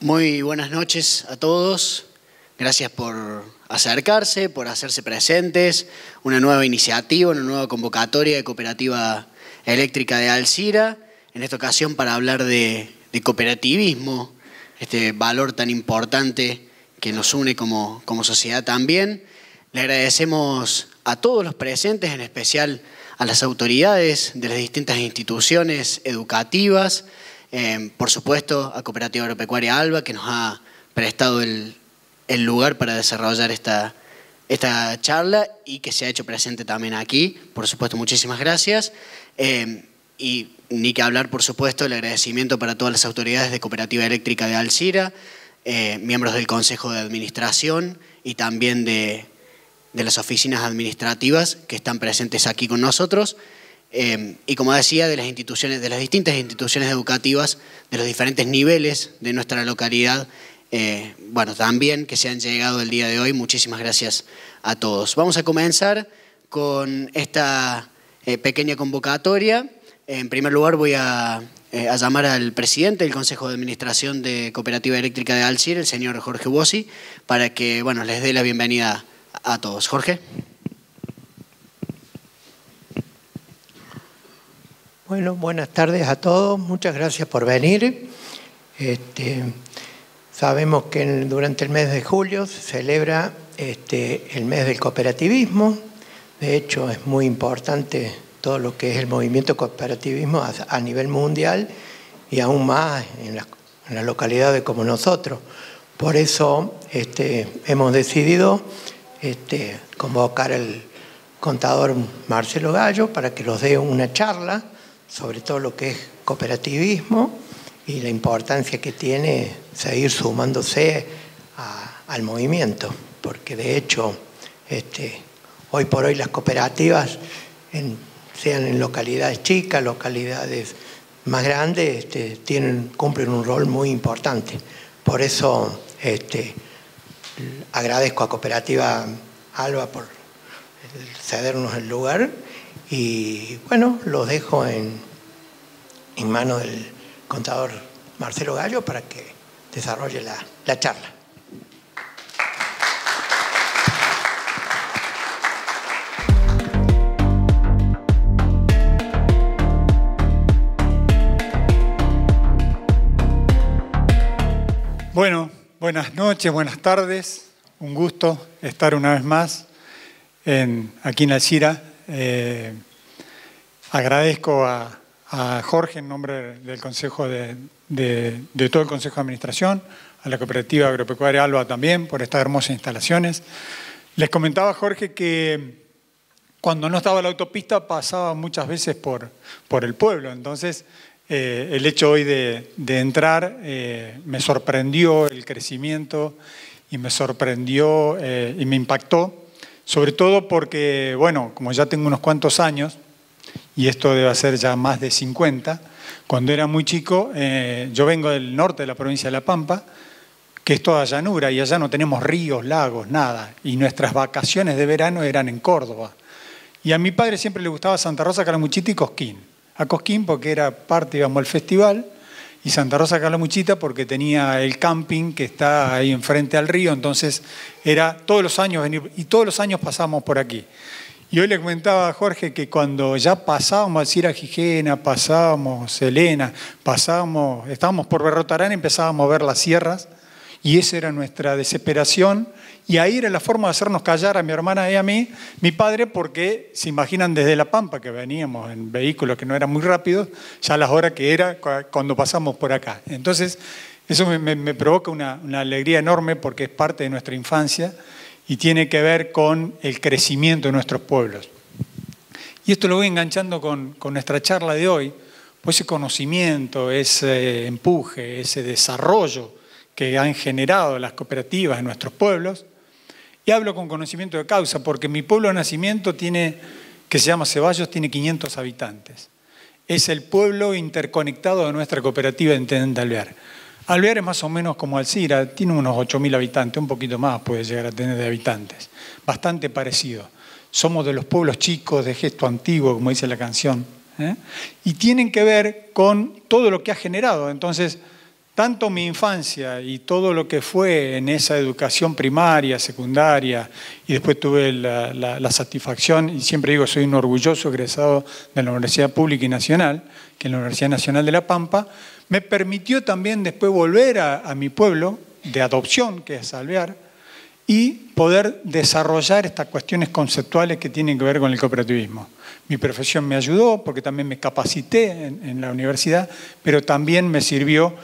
Muy buenas noches a todos. Gracias por acercarse, por hacerse presentes. Una nueva iniciativa, una nueva convocatoria de Cooperativa Eléctrica de Alzira. En esta ocasión para hablar de cooperativismo, este valor tan importante que nos une como sociedad también. Le agradecemos a todos los presentes, en especial a las autoridades de las distintas instituciones educativas, por supuesto a Cooperativa Agropecuaria Alba, que nos ha prestado el lugar para desarrollar esta charla y que se ha hecho presente también aquí. Por supuesto, muchísimas gracias. Y ni que hablar, por supuesto, el agradecimiento para todas las autoridades de Cooperativa Eléctrica de Alzira, miembros del Consejo de Administración y también de las oficinas administrativas que están presentes aquí con nosotros. Y como decía, de las distintas instituciones educativas, de los diferentes niveles de nuestra localidad, bueno, también que se han llegado el día de hoy. Muchísimas gracias a todos. Vamos a comenzar con esta pequeña convocatoria. En primer lugar voy a llamar al presidente del Consejo de Administración de Cooperativa Eléctrica de Alzira, el señor Jorge Bossi, para que les dé la bienvenida a todos. Jorge. Bueno, buenas tardes a todos. Muchas gracias por venir. Sabemos que durante el mes de julio se celebra el mes del cooperativismo. De hecho, es muy importante todo lo que es el movimiento cooperativismo a nivel mundial y aún más en las localidades como nosotros. Por eso hemos decidido convocar al contador Marcelo Gallo para que nos dé una charla sobre todo lo que es cooperativismo y la importancia que tiene seguir sumándose al movimiento, porque de hecho hoy por hoy las cooperativas, sean en localidades chicas, localidades más grandes, cumplen un rol muy importante. Por eso agradezco a Cooperativa Alba por cedernos el lugar. Y bueno, los dejo en manos del contador Marcelo Gallo para que desarrolle la charla. Bueno, buenas noches, buenas tardes. Un gusto estar una vez más aquí en Alzira. Agradezco a Jorge en nombre del Consejo de todo el Consejo de Administración, a la Cooperativa Agropecuaria Alba también por estas hermosas instalaciones. Les comentaba a Jorge que cuando no estaba la autopista pasaba muchas veces por el pueblo, entonces el hecho hoy de entrar me sorprendió el crecimiento y me sorprendió y me impactó. Sobre todo porque, bueno, como ya tengo unos cuantos años, y esto debe ser ya más de 50, cuando era muy chico, yo vengo del norte de la provincia de La Pampa, que es toda llanura, y allá no tenemos ríos, lagos, nada, y nuestras vacaciones de verano eran en Córdoba. Y a mi padre siempre le gustaba Santa Rosa, Calamuchita y Cosquín. A Cosquín porque era parte, íbamos al festival, y Santa Rosa Calamuchita porque tenía el camping que está ahí enfrente al río, entonces era todos los años venir, y todos los años pasábamos por aquí. Y hoy le comentaba a Jorge que cuando ya pasábamos Alzira Gijena, pasábamos Selena, estábamos por Berrotarán, empezábamos a ver las sierras, y esa era nuestra desesperación, y ahí era la forma de hacernos callar a mi hermana y a mí, mi padre, porque se imaginan desde La Pampa, que veníamos en vehículos que no eran muy rápidos, ya las horas que era cuando pasamos por acá. Entonces, eso me provoca una alegría enorme porque es parte de nuestra infancia y tiene que ver con el crecimiento de nuestros pueblos. Y esto lo voy enganchando con nuestra charla de hoy, pues ese conocimiento, ese empuje, ese desarrollo que han generado las cooperativas en nuestros pueblos. Y hablo con conocimiento de causa, porque mi pueblo de nacimiento que se llama Ceballos, tiene 500 habitantes. Es el pueblo interconectado de nuestra cooperativa de Intendente Alvear. Alvear es más o menos como Alzira, tiene unos 8.000 habitantes, un poquito más puede llegar a tener de habitantes. Bastante parecido. Somos de los pueblos chicos, de gesto antiguo, como dice la canción. Y tienen que ver con todo lo que ha generado. Entonces, tanto mi infancia y todo lo que fue en esa educación primaria, secundaria, y después tuve la satisfacción, y siempre digo, soy un orgulloso egresado de la Universidad Pública y Nacional, que es la Universidad Nacional de La Pampa, me permitió también después volver a mi pueblo de adopción, que es Alvear, y poder desarrollar estas cuestiones conceptuales que tienen que ver con el cooperativismo. Mi profesión me ayudó porque también me capacité en la universidad, pero también me sirvió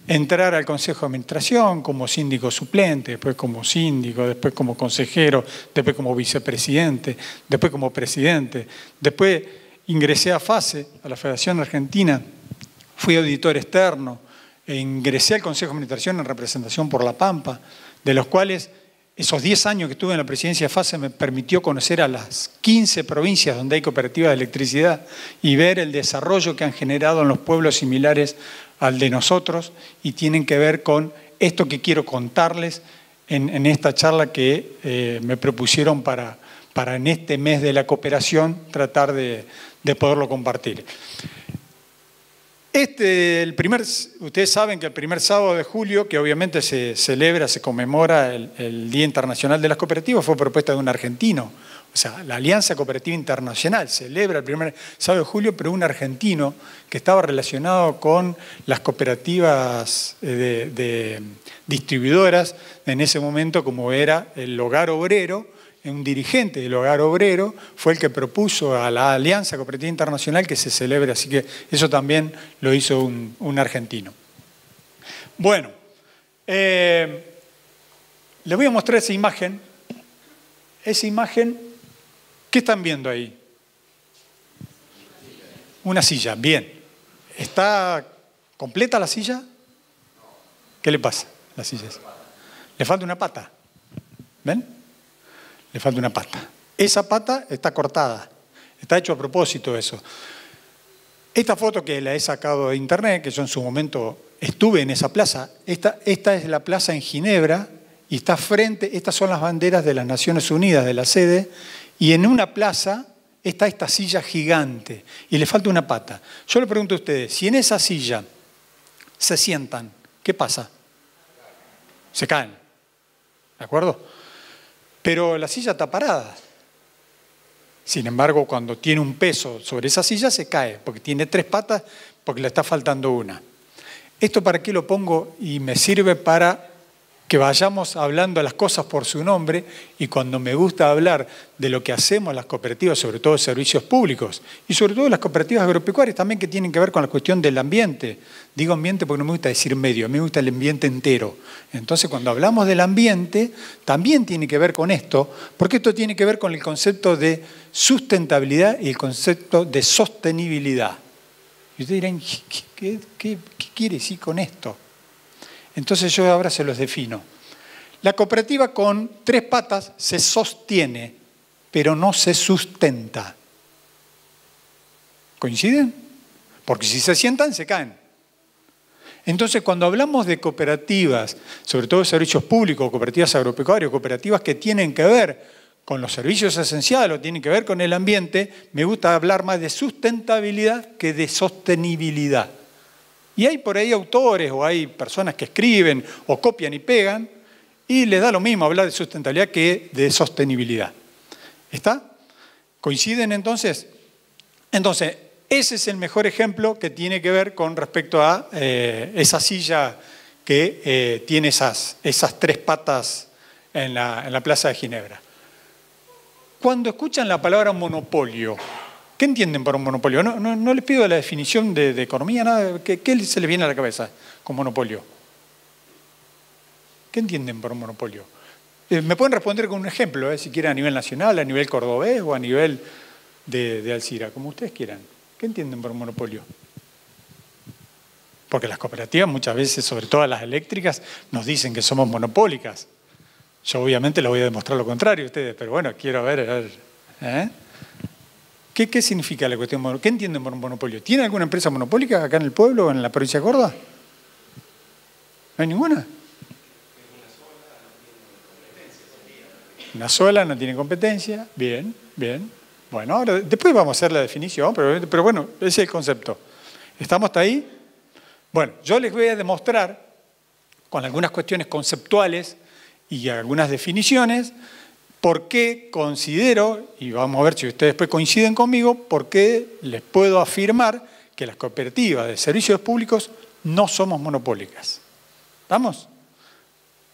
entrar al Consejo de Administración como síndico suplente, después como síndico, después como consejero, después como vicepresidente, después como presidente. Después ingresé a FACE, a la Federación Argentina, fui auditor externo, e ingresé al Consejo de Administración en representación por La Pampa, de los cuales esos 10 años que estuve en la presidencia de FACE me permitió conocer a las 15 provincias donde hay cooperativas de electricidad y ver el desarrollo que han generado en los pueblos similares al de nosotros y tienen que ver con esto que quiero contarles en esta charla que me propusieron para en este mes de la cooperación tratar de poderlo compartir. Ustedes saben que el primer sábado de julio, que obviamente se celebra, se conmemora el Día Internacional de las Cooperativas, fue propuesta de un argentino. O sea, la Alianza Cooperativa Internacional celebra el primer sábado de julio, pero un argentino que estaba relacionado con las cooperativas de distribuidoras en ese momento, como era el Hogar Obrero. Un dirigente del Hogar Obrero fue el que propuso a la Alianza Cooperativa Internacional que se celebre, así que eso también lo hizo un argentino. Bueno, les voy a mostrar esa imagen. Esa imagen, ¿qué están viendo ahí? Una silla, bien. ¿Está completa la silla? ¿Qué le pasa a la silla? Le falta una pata. ¿Ven? Le falta una pata. Esa pata está cortada. Está hecho a propósito eso. Esta foto que la he sacado de internet, que yo en su momento estuve en esa plaza, esta es la plaza en Ginebra y está frente, estas son las banderas de las Naciones Unidas, de la sede, y en una plaza está esta silla gigante y le falta una pata. Yo le pregunto a ustedes, si en esa silla se sientan, ¿qué pasa? Se caen. ¿De acuerdo? Pero la silla está parada. Sin embargo, cuando tiene un peso sobre esa silla se cae, porque tiene 3 patas, porque le está faltando una. ¿Esto para qué lo pongo? Y me sirve para que vayamos hablando las cosas por su nombre, y cuando me gusta hablar de lo que hacemos las cooperativas, sobre todo servicios públicos, y sobre todo las cooperativas agropecuarias también que tienen que ver con la cuestión del ambiente. Digo ambiente porque no me gusta decir medio, a mí me gusta el ambiente entero. Entonces cuando hablamos del ambiente, también tiene que ver con esto, porque esto tiene que ver con el concepto de sustentabilidad y el concepto de sostenibilidad. Y ustedes dirán, ¿qué quiere decir con esto? Entonces yo ahora se los defino. La cooperativa con 3 patas se sostiene, pero no se sustenta. ¿Coinciden? Porque si se sientan, se caen. Entonces, cuando hablamos de cooperativas, sobre todo de servicios públicos, cooperativas agropecuarias, cooperativas que tienen que ver con los servicios esenciales o tienen que ver con el ambiente, me gusta hablar más de sustentabilidad que de sostenibilidad. Y hay por ahí autores o hay personas que escriben o copian y pegan y les da lo mismo hablar de sustentabilidad que de sostenibilidad. ¿Está? ¿Coinciden entonces? Entonces, ese es el mejor ejemplo que tiene que ver con respecto a esa silla que tiene esas 3 patas en la Plaza de Ginebra. Cuando escuchan la palabra monopolio, ¿qué entienden por un monopolio? No les pido la definición de economía, nada. ¿Qué se les viene a la cabeza con monopolio? ¿Qué entienden por un monopolio? Me pueden responder con un ejemplo, si quieren a nivel nacional, a nivel cordobés o a nivel de Alcira, como ustedes quieran. ¿Qué entienden por un monopolio? Porque las cooperativas muchas veces, sobre todo las eléctricas, nos dicen que somos monopólicas. Yo obviamente les voy a demostrar lo contrario a ustedes, pero bueno, quiero ver. ¿Qué significa la cuestión? ¿Qué entienden por un monopolio? ¿Tiene alguna empresa monopólica acá en el pueblo o en la provincia de Córdoba? ¿No hay ninguna? Una sola no tiene competencia. Bien, bien. Bueno, ahora después vamos a hacer la definición, pero bueno, ese es el concepto. ¿Estamos hasta ahí? Bueno, yo les voy a demostrar con algunas cuestiones conceptuales y algunas definiciones por qué considero, y vamos a ver si ustedes después coinciden conmigo, por qué les puedo afirmar que las cooperativas de servicios públicos no somos monopólicas. ¿Estamos?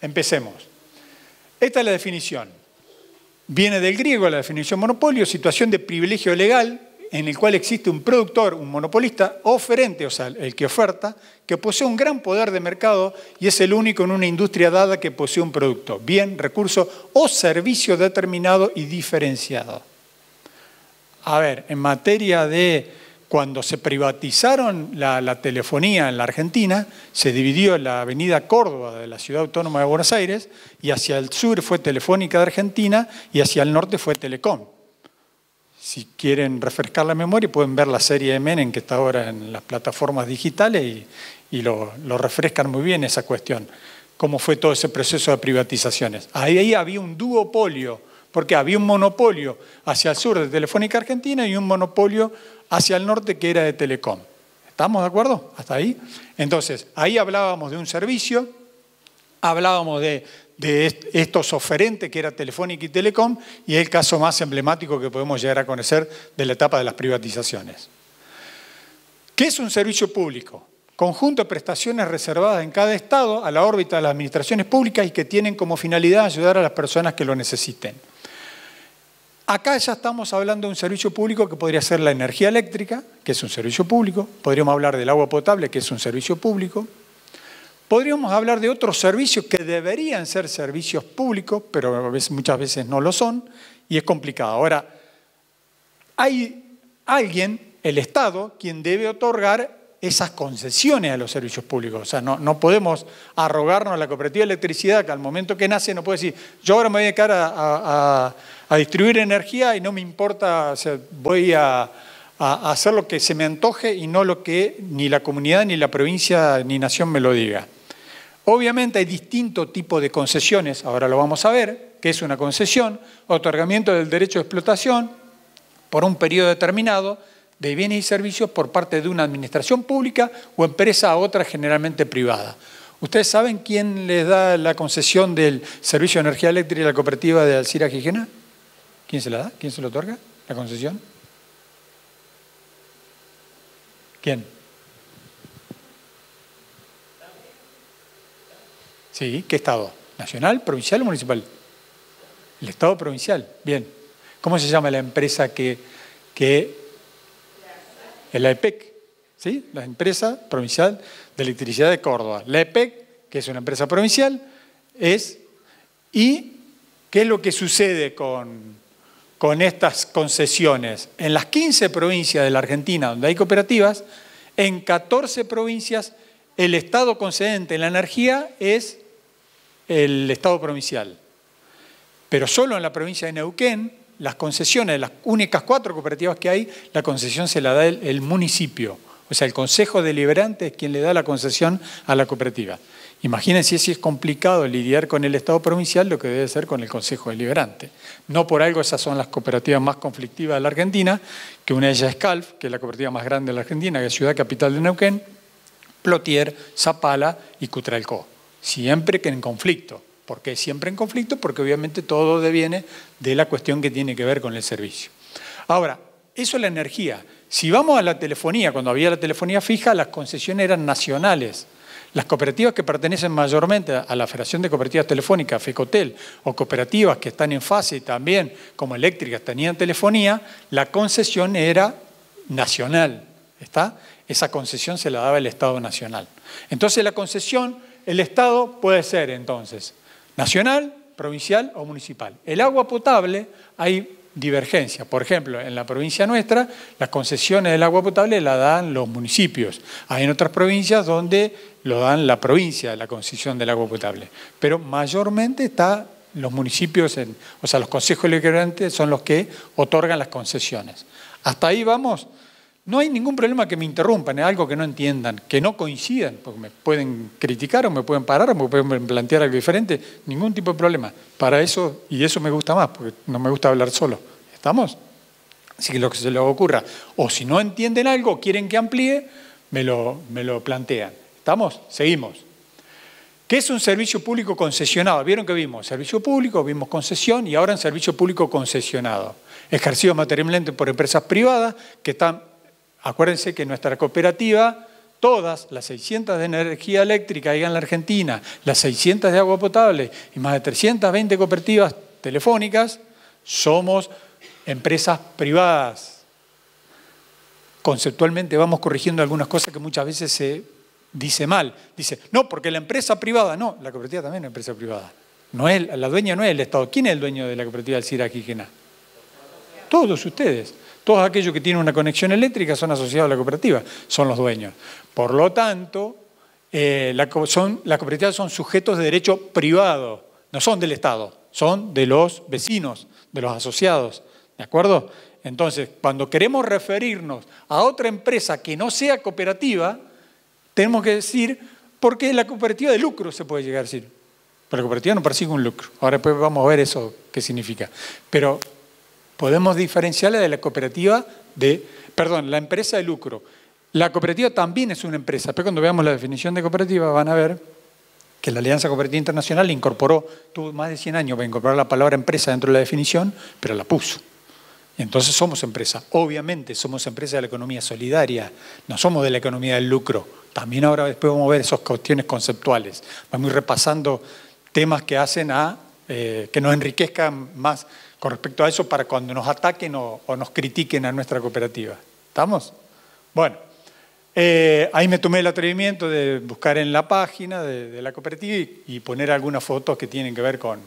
Empecemos. Esta es la definición. Viene del griego la definición monopolio, situación de privilegio legal en el cual existe un productor, un monopolista, oferente, o sea, el que oferta, que posee un gran poder de mercado y es el único en una industria dada que posee un producto, bien, recurso o servicio determinado y diferenciado. A ver, en materia de cuando se privatizaron la telefonía en la Argentina, se dividió la avenida Córdoba de la Ciudad Autónoma de Buenos Aires y hacia el sur fue Telefónica de Argentina y hacia el norte fue Telecom. Si quieren refrescar la memoria, pueden ver la serie de Menem que está ahora en las plataformas digitales y lo refrescan muy bien esa cuestión. Cómo fue todo ese proceso de privatizaciones. Ahí había un duopolio, porque había un monopolio hacia el sur de Telefónica Argentina y un monopolio hacia el norte que era de Telecom. ¿Estamos de acuerdo? ¿Hasta ahí? Entonces, ahí hablábamos de un servicio, hablábamos de estos oferentes que era Telefónica y Telecom, y es el caso más emblemático que podemos llegar a conocer de la etapa de las privatizaciones. ¿Qué es un servicio público? Conjunto de prestaciones reservadas en cada estado a la órbita de las administraciones públicas y que tienen como finalidad ayudar a las personas que lo necesiten. Acá ya estamos hablando de un servicio público que podría ser la energía eléctrica, que es un servicio público. Podríamos hablar del agua potable, que es un servicio público. Podríamos hablar de otros servicios que deberían ser servicios públicos, pero muchas veces no lo son, y es complicado. Ahora, hay alguien, el Estado, quien debe otorgar esas concesiones a los servicios públicos. O sea, no podemos arrogarnos a la cooperativa de electricidad que al momento que nace no puede decir, yo ahora me voy a dedicar a distribuir energía y no me importa, o sea, voy a hacer lo que se me antoje y no lo que ni la comunidad, ni la provincia, ni nación me lo diga. Obviamente hay distintos tipos de concesiones, ahora lo vamos a ver, que es una concesión, otorgamiento del derecho de explotación por un periodo determinado de bienes y servicios por parte de una administración pública o empresa a otra generalmente privada. ¿Ustedes saben quién les da la concesión del servicio de energía eléctrica a la cooperativa de Alcira Gijena? ¿Quién se la da? ¿Quién se lo otorga? ¿La concesión? ¿Quién? Sí, ¿qué estado? ¿Nacional, provincial o municipal? El estado provincial, bien. ¿Cómo se llama la empresa que es la EPEC, ¿sí? La empresa provincial de electricidad de Córdoba. La EPEC, que es una empresa provincial, ¿y qué es lo que sucede con estas concesiones? En las 15 provincias de la Argentina donde hay cooperativas, en 14 provincias el Estado concedente en la energía es el Estado provincial. Pero solo en la provincia de Neuquén, las concesiones de las únicas 4 cooperativas que hay, la concesión se la da el municipio. O sea, el Consejo Deliberante es quien le da la concesión a la cooperativa. Imagínense si es complicado lidiar con el Estado provincial lo que debe ser con el Consejo Deliberante. No por algo esas son las cooperativas más conflictivas de la Argentina, que una de ellas es CALF, que es la cooperativa más grande de la Argentina, que es Ciudad Capital de Neuquén, Plotier, Zapala y Cutralcó. Siempre que en conflicto. ¿Por qué siempre en conflicto? Porque obviamente todo deviene de la cuestión que tiene que ver con el servicio. Ahora, eso es la energía. Si vamos a la telefonía, cuando había la telefonía fija, las concesiones eran nacionales. Las cooperativas que pertenecen mayormente a la Federación de Cooperativas Telefónicas, FECOTEL, o cooperativas que están en fase también, como eléctricas, tenían telefonía, la concesión era nacional. ¿Está? Esa concesión se la daba el Estado nacional. Entonces la concesión, el Estado puede ser entonces nacional, provincial o municipal. El agua potable hay divergencia. Por ejemplo, en la provincia nuestra, las concesiones del agua potable la dan los municipios. Hay en otras provincias donde lo dan la provincia, la concesión del agua potable. Pero mayormente está los municipios, o sea, los consejos deliberantes son los que otorgan las concesiones. Hasta ahí vamos. No hay ningún problema que me interrumpan, es algo que no entiendan, que no coincidan, porque me pueden criticar o me pueden parar o me pueden plantear algo diferente, ningún tipo de problema. Para eso, y eso me gusta más, porque no me gusta hablar solo. ¿Estamos? Así que lo que se les ocurra, o si no entienden algo, quieren que amplíe, me lo plantean. ¿Estamos? Seguimos. ¿Qué es un servicio público concesionado? Vieron que vimos servicio público, vimos concesión y ahora en servicio público concesionado. Ejercido materialmente por empresas privadas que están, acuérdense que nuestra cooperativa, todas las 600 de energía eléctrica ahí en la Argentina, las 600 de agua potable y más de 320 cooperativas telefónicas, somos empresas privadas. Conceptualmente vamos corrigiendo algunas cosas que muchas veces se dice mal. Dice, no, porque la empresa privada, no, la cooperativa también es una empresa privada. No es, la dueña no es el Estado. ¿Quién es el dueño de la cooperativa Alcira Quiquená? Todos ustedes. Todos aquellos que tienen una conexión eléctrica son asociados a la cooperativa, son los dueños. Por lo tanto, las cooperativas son sujetos de derecho privado, no son del Estado, son de los vecinos, de los asociados. ¿De acuerdo? Entonces, cuando queremos referirnos a otra empresa que no sea cooperativa, tenemos que decir, porque la cooperativa de lucro se puede llegar a decir. Pero la cooperativa no persigue un lucro. Ahora después vamos a ver eso qué significa. Pero podemos diferenciarla de la cooperativa la empresa de lucro. La cooperativa también es una empresa. Pero cuando veamos la definición de cooperativa van a ver que la Alianza Cooperativa Internacional incorporó, tuvo más de 100 años para incorporar la palabra empresa dentro de la definición, pero la puso. Entonces somos empresa. Obviamente somos empresa de la economía solidaria, no somos de la economía del lucro. También ahora después vamos a ver esas cuestiones conceptuales. Vamos a ir repasando temas que hacen que nos enriquezcan más con respecto a eso para cuando nos ataquen o nos critiquen a nuestra cooperativa. ¿Estamos? Bueno, ahí me tomé el atrevimiento de buscar en la página de la cooperativa y poner algunas fotos que tienen que ver con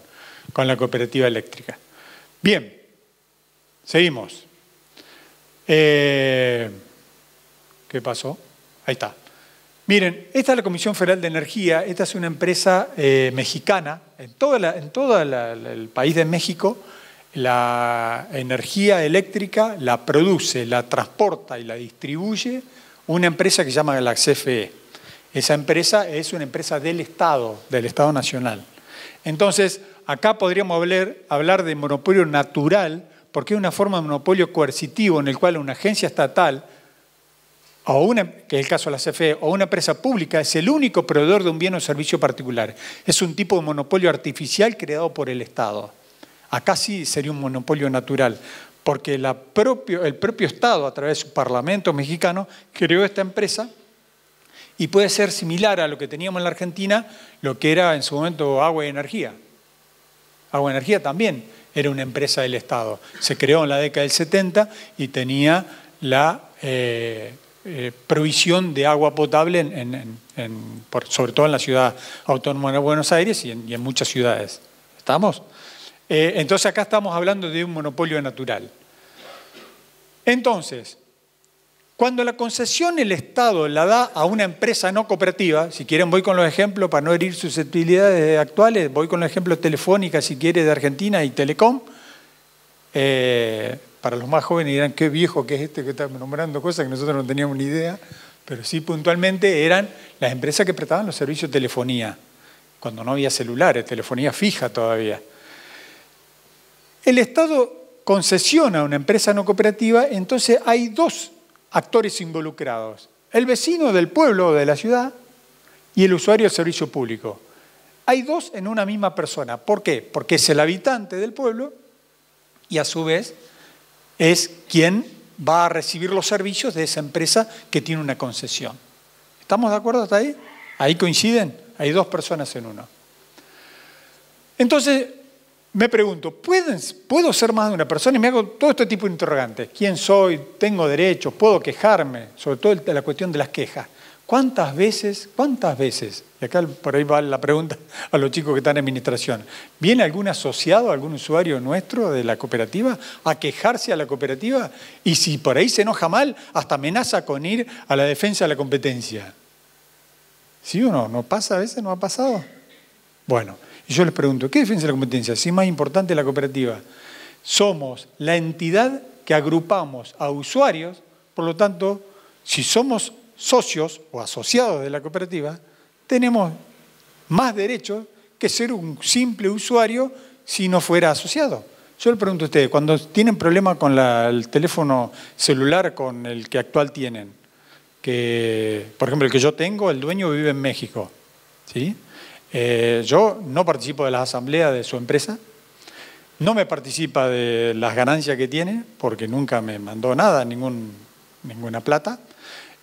la cooperativa eléctrica. Bien, seguimos. ¿Qué pasó? Ahí está. Miren, esta es la Comisión Federal de Energía, esta es una empresa mexicana, en todo el país de México, la energía eléctrica la produce, la transporta y la distribuye una empresa que se llama la CFE. Esa empresa es una empresa del Estado Nacional. Entonces, acá podríamos hablar de monopolio natural, porque es una forma de monopolio coercitivo en el cual una agencia estatal, que es el caso de la CFE, o una empresa pública, es el único proveedor de un bien o servicio particular. Es un tipo de monopolio artificial creado por el Estado. Acá sí sería un monopolio natural, porque el propio Estado, a través de su Parlamento mexicano, creó esta empresa y puede ser similar a lo que teníamos en la Argentina, lo que era en su momento Agua y Energía. Agua y Energía también era una empresa del Estado. Se creó en la década del 70 y tenía la provisión de agua potable, sobre todo en la ciudad autónoma de Buenos Aires y en muchas ciudades. ¿Estamos? Entonces acá estamos hablando de un monopolio natural. Entonces, cuando la concesión el Estado la da a una empresa no cooperativa, si quieren voy con los ejemplos para no herir susceptibilidades actuales, voy con los ejemplos Telefónica, si quiere, de Argentina y Telecom. Para los más jóvenes dirán, qué viejo que es este que está nombrando cosas que nosotros no teníamos ni idea, pero sí puntualmente eran las empresas que prestaban los servicios de telefonía, cuando no había celulares, telefonía fija todavía. El Estado concesiona a una empresa no cooperativa, entonces hay dos actores involucrados. El vecino del pueblo o de la ciudad y el usuario del servicio público. Hay dos en una misma persona. ¿Por qué? Porque es el habitante del pueblo y a su vez es quien va a recibir los servicios de esa empresa que tiene una concesión. ¿Estamos de acuerdo hasta ahí? ¿Ahí coinciden? Hay dos personas en uno. Entonces, me pregunto, ¿puedo ser más de una persona? Y me hago todo este tipo de interrogantes. ¿Quién soy? ¿Tengo derechos? ¿Puedo quejarme? Sobre todo la cuestión de las quejas. ¿Cuántas veces? Y acá por ahí va la pregunta a los chicos que están en administración. ¿Viene algún asociado, algún usuario nuestro de la cooperativa a quejarse a la cooperativa? Y si por ahí se enoja mal, hasta amenaza con ir a la defensa de la competencia. ¿Sí o no? ¿No pasa a veces? ¿No ha pasado? Bueno, y yo les pregunto, ¿qué defensa de la competencia? Si es más importante la cooperativa. Somos la entidad que agrupamos a usuarios, por lo tanto, si somos socios o asociados de la cooperativa, tenemos más derechos que ser un simple usuario si no fuera asociado. Yo le pregunto a ustedes, cuando tienen problemas con el teléfono celular con el que actual tienen, que, por ejemplo, el que yo tengo, el dueño vive en México, ¿sí? Yo no participo de las asambleas de su empresa, no me participa de las ganancias que tiene, porque nunca me mandó nada, ninguna plata.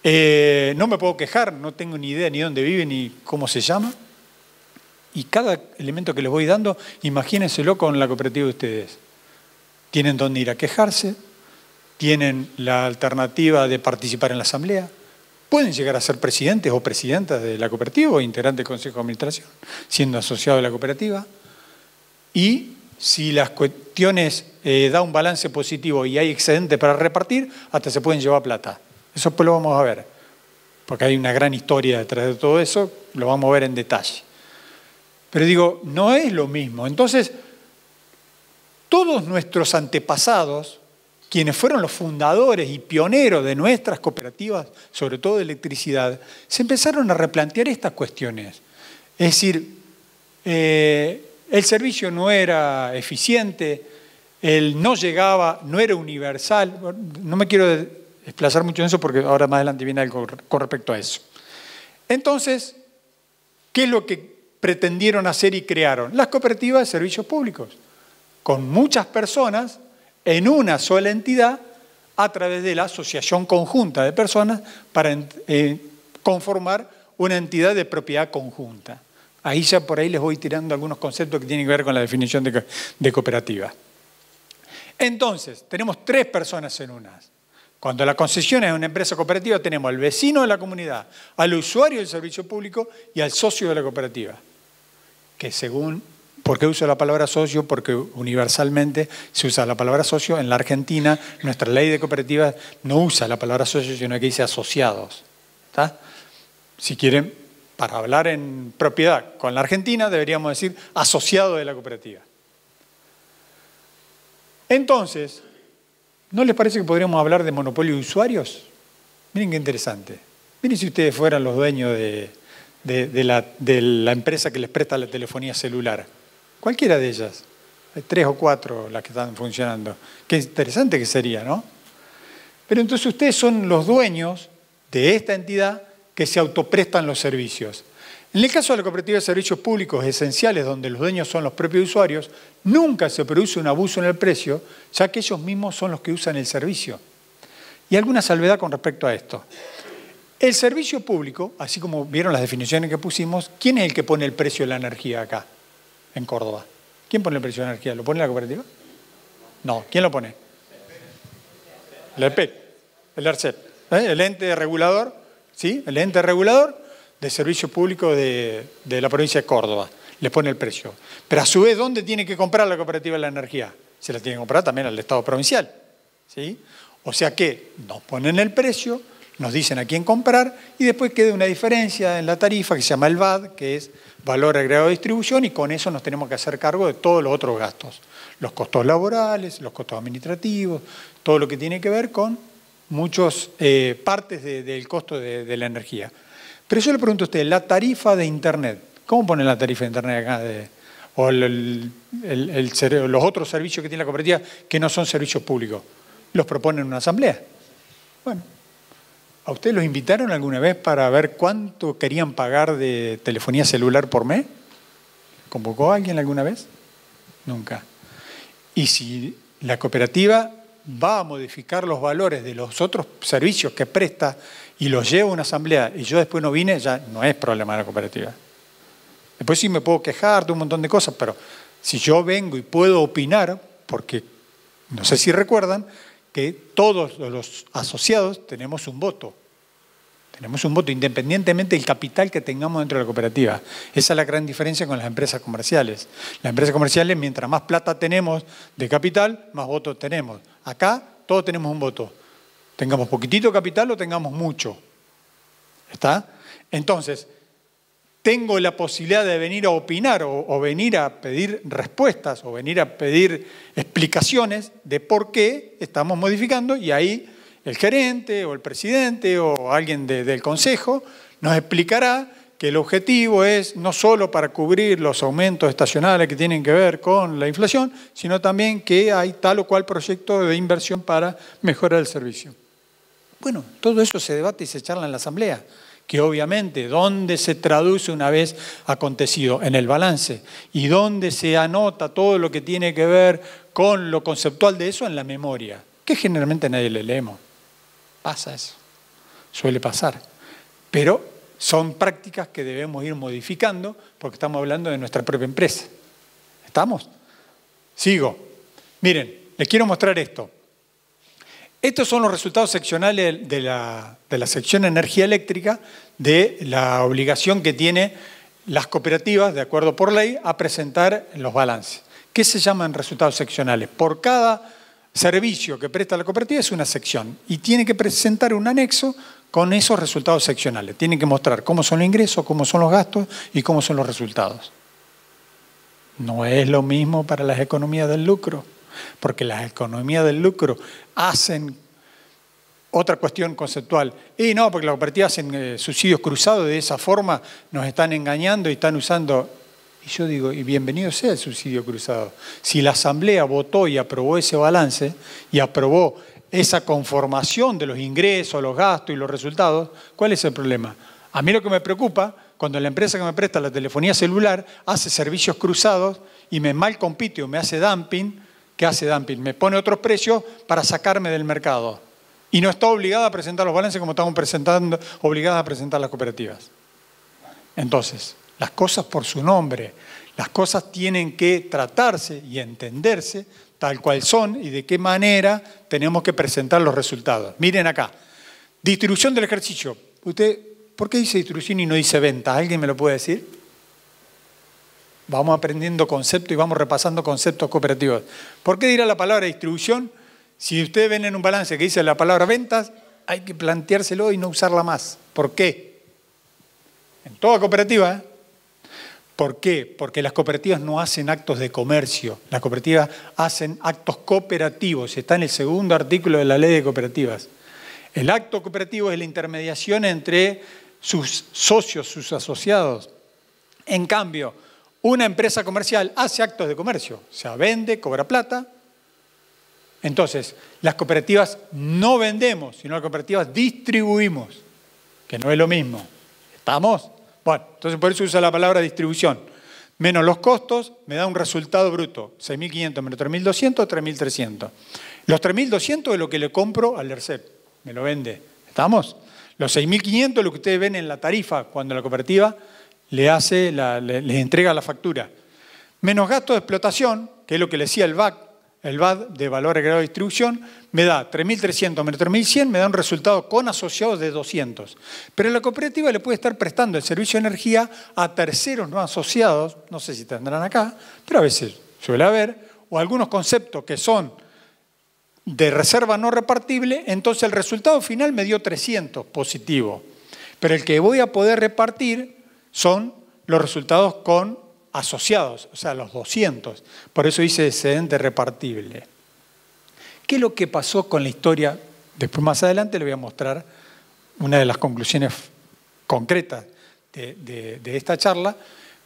No me puedo quejar, no tengo ni idea ni dónde vive ni cómo se llama. Y cada elemento que les voy dando, imagínenselo con la cooperativa de ustedes. Tienen dónde ir a quejarse, tienen la alternativa de participar en la asamblea, pueden llegar a ser presidentes o presidentas de la cooperativa o integrantes del Consejo de Administración, siendo asociados de la cooperativa. Y si las cuestiones da un balance positivo y hay excedente para repartir, hasta se pueden llevar plata. Eso después lo vamos a ver, porque hay una gran historia detrás de todo eso, lo vamos a ver en detalle. Pero digo, no es lo mismo. Entonces, todos nuestros antepasados, quienes fueron los fundadores y pioneros de nuestras cooperativas, sobre todo de electricidad, se empezaron a replantear estas cuestiones. Es decir, el servicio no era eficiente, él no llegaba, no era universal. No me quiero desplazar mucho en eso porque ahora más adelante viene algo con respecto a eso. Entonces, ¿qué es lo que pretendieron hacer y crearon? Las cooperativas de servicios públicos, con muchas personas en una sola entidad a través de la asociación conjunta de personas para conformar una entidad de propiedad conjunta. Ahí ya por ahí les voy tirando algunos conceptos que tienen que ver con la definición de cooperativa. Entonces, tenemos 3 personas en unas. Cuando la concesión es una empresa cooperativa, tenemos al vecino de la comunidad, al usuario del servicio público y al socio de la cooperativa. Que según, ¿por qué uso la palabra socio? Porque universalmente se usa la palabra socio. En la Argentina, nuestra ley de cooperativas no usa la palabra socio, sino que dice asociados. ¿Está? Si quieren, para hablar en propiedad con la Argentina, deberíamos decir asociado de la cooperativa. Entonces, ¿no les parece que podríamos hablar de monopolio de usuarios? Miren qué interesante. Miren si ustedes fueran los dueños de la empresa que les presta la telefonía celular. Cualquiera de ellas. Hay 3 o 4 las que están funcionando. Qué interesante que sería, ¿no? Pero entonces ustedes son los dueños de esta entidad que se autoprestan los servicios. En el caso de la cooperativa de servicios públicos esenciales, donde los dueños son los propios usuarios, nunca se produce un abuso en el precio, ya que ellos mismos son los que usan el servicio. Y alguna salvedad con respecto a esto. El servicio público, así como vieron las definiciones que pusimos, ¿quién es el que pone el precio de la energía acá, en Córdoba? ¿Quién pone el precio de la energía? ¿Lo pone la cooperativa? No, ¿quién lo pone? El ERPEC, el ERCEP, el ente regulador, ¿sí? El ente regulador de servicio público de la provincia de Córdoba. Le pone el precio. Pero a su vez, ¿dónde tiene que comprar la cooperativa la energía? Se la tiene que comprar también al Estado provincial, ¿sí? O sea que nos ponen el precio, nos dicen a quién comprar y después queda una diferencia en la tarifa que se llama el VAD, que es valor agregado de distribución, y con eso nos tenemos que hacer cargo de todos los otros gastos. Los costos laborales, los costos administrativos, todo lo que tiene que ver con muchas partes del costo de la energía. Pero yo le pregunto a usted, la tarifa de Internet, ¿cómo pone la tarifa de Internet acá? O los otros servicios que tiene la cooperativa que no son servicios públicos, ¿los proponen en una asamblea? Bueno, ¿a ustedes los invitaron alguna vez para ver cuánto querían pagar de telefonía celular por mes? ¿Convocó a alguien alguna vez? Nunca. Y si la cooperativa va a modificar los valores de los otros servicios que presta y los lleva a una asamblea y yo después no vine, ya no es problema de la cooperativa. Después sí me puedo quejar de un montón de cosas, pero si yo vengo y puedo opinar, porque no sé si recuerdan que todos los asociados tenemos un voto. Tenemos un voto independientemente del capital que tengamos dentro de la cooperativa. Esa es la gran diferencia con las empresas comerciales. Las empresas comerciales, mientras más plata tenemos de capital, más votos tenemos. Acá todos tenemos un voto. Tengamos poquitito capital o tengamos mucho. ¿Está? Entonces, tengo la posibilidad de venir a opinar o venir a pedir respuestas o venir a pedir explicaciones de por qué estamos modificando, y ahí el gerente o el presidente o alguien del consejo nos explicará que el objetivo es no solo para cubrir los aumentos estacionales que tienen que ver con la inflación, sino también que hay tal o cual proyecto de inversión para mejorar el servicio. Bueno, todo eso se debate y se charla en la asamblea, que obviamente, ¿dónde se traduce una vez acontecido? En el balance. ¿Y dónde se anota todo lo que tiene que ver con lo conceptual de eso? En la memoria, que generalmente nadie le leemos. Pasa eso, suele pasar. Pero son prácticas que debemos ir modificando porque estamos hablando de nuestra propia empresa. ¿Estamos? Sigo. Miren, les quiero mostrar esto. Estos son los resultados seccionales de la sección de energía eléctrica de la obligación que tienen las cooperativas, de acuerdo por ley, a presentar los balances. ¿Qué se llaman resultados seccionales? Por cada servicio que presta la cooperativa es una sección y tiene que presentar un anexo con esos resultados seccionales. Tienen que mostrar cómo son los ingresos, cómo son los gastos y cómo son los resultados. No es lo mismo para las economías del lucro, porque las economías del lucro hacen otra cuestión conceptual. Y no, porque las cooperativas hacen subsidios cruzados, de esa forma nos están engañando y están usando. Y yo digo, y bienvenido sea el subsidio cruzado. Si la asamblea votó y aprobó ese balance y aprobó esa conformación de los ingresos, los gastos y los resultados, ¿cuál es el problema? A mí lo que me preocupa, cuando la empresa que me presta la telefonía celular hace servicios cruzados y me mal compite o me hace dumping. ¿Qué hace dumping? Me pone otros precios para sacarme del mercado. Y no está obligada a presentar los balances como estamos obligadas a presentar las cooperativas. Entonces, las cosas por su nombre, las cosas tienen que tratarse y entenderse tal cual son y de qué manera tenemos que presentar los resultados. Miren acá, distribución del ejercicio. Usted, ¿por qué dice distribución y no dice venta? ¿Alguien me lo puede decir? Vamos aprendiendo conceptos y vamos repasando conceptos cooperativos. ¿Por qué dirá la palabra distribución? Si ustedes ven en un balance que dice la palabra ventas, hay que planteárselo y no usarla más. ¿Por qué? En toda cooperativa, ¿eh? ¿Por qué? Porque las cooperativas no hacen actos de comercio. Las cooperativas hacen actos cooperativos. Está en el segundo artículo de la ley de cooperativas. El acto cooperativo es la intermediación entre sus socios, sus asociados. En cambio, una empresa comercial hace actos de comercio. O sea, vende, cobra plata. Entonces, las cooperativas no vendemos, sino las cooperativas distribuimos, que no es lo mismo. ¿Estamos? Bueno, entonces por eso usa la palabra distribución. Menos los costos, me da un resultado bruto. 6.500 menos 3.200, 3.300. Los 3.200 es lo que le compro al ERCEP. Me lo vende. ¿Estamos? Los 6.500 es lo que ustedes ven en la tarifa cuando la cooperativa les entrega la factura. Menos gastos de explotación, que es lo que le decía el VAD de valor agregado de distribución, me da 3.300 menos 3.100, me da un resultado con asociados de 200. Pero la cooperativa le puede estar prestando el servicio de energía a terceros no asociados, no sé si tendrán acá, pero a veces suele haber, o algunos conceptos que son de reserva no repartible, entonces el resultado final me dio 300 positivo. Pero el que voy a poder repartir son los resultados con asociados, o sea, los 200. Por eso dice excedente repartible. ¿Qué es lo que pasó con la historia? Después, más adelante, le voy a mostrar una de las conclusiones concretas de esta charla.